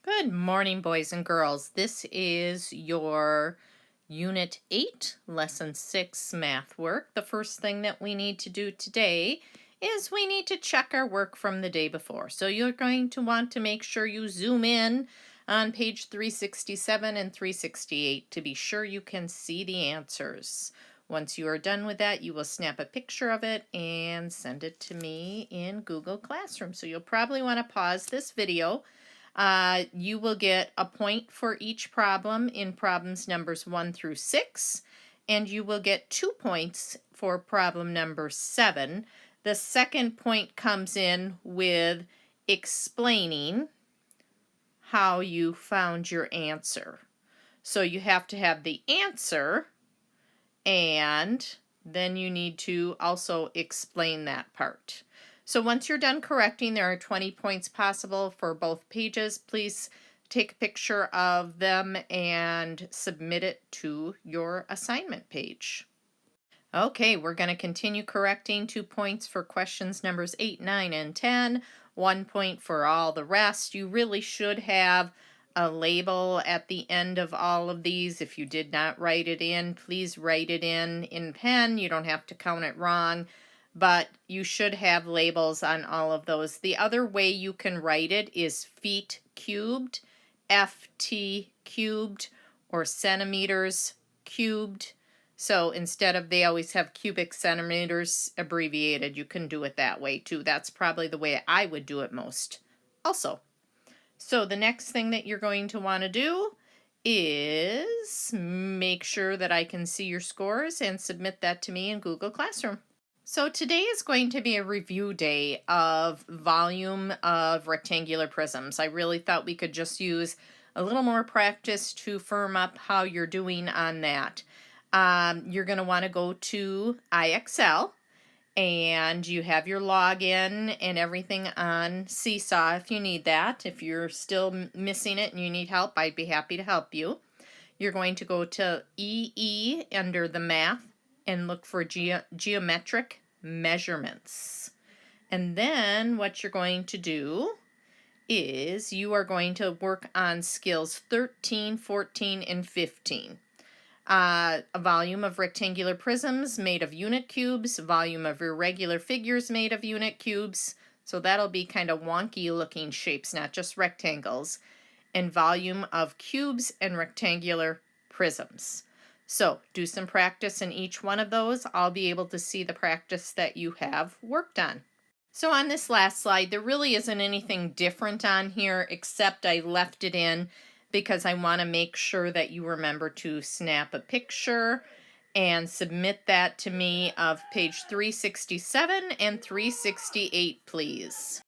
Good morning, boys and girls. This is your Unit 8, Lesson 6 math work. The first thing that we need to do today is we need to check our work from the day before. So you're going to want to make sure you zoom in on page 367 and 368 to be sure you can see the answers. Once you are done with that, you will snap a picture of it and send it to me in Google Classroom. So you'll probably want to pause this video. You will get a point for each problem in problems numbers 1 through 6, and you will get 2 points for problem number 7. The second point comes in with explaining how you found your answer. So you have to have the answer, and then you need to also explain that part. So once you're done correcting, there are 20 points possible for both pages. Please take a picture of them and submit it to your assignment page. Okay, we're going to continue correcting. 2 points for questions numbers 8, 9, and 10. 1 point for all the rest. You really should have a label at the end of all of these. If you did not write it in, please write it in pen. You don't have to count it wrong, but you should have labels on all of those. The other way you can write it is feet cubed, FT cubed, or centimeters cubed. So instead of, they always have cubic centimeters abbreviated, you can do it that way too. That's probably the way I would do it most also. So the next thing that you're going to want to do is make sure that I can see your scores and submit that to me in Google Classroom. So today is going to be a review day of volume of rectangular prisms. I really thought we could just use a little more practice to firm up how you're doing on that. You're going to want to go to IXL, and you have your login and everything on Seesaw if you need that. If you're still missing it and you need help, I'd be happy to help you. You're going to go to EE under the math and look for geometric measurements. And then what you're going to do is you are going to work on skills 13, 14, and 15. A volume of rectangular prisms made of unit cubes, volume of irregular figures made of unit cubes, so that'll be kind of wonky looking shapes, not just rectangles, and volume of cubes and rectangular prisms. So do some practice in each one of those. I'll be able to see the practice that you have worked on. So on this last slide, there really isn't anything different on here except I left it in because I want to make sure that you remember to snap a picture and submit that to me of page 367 and 368, please.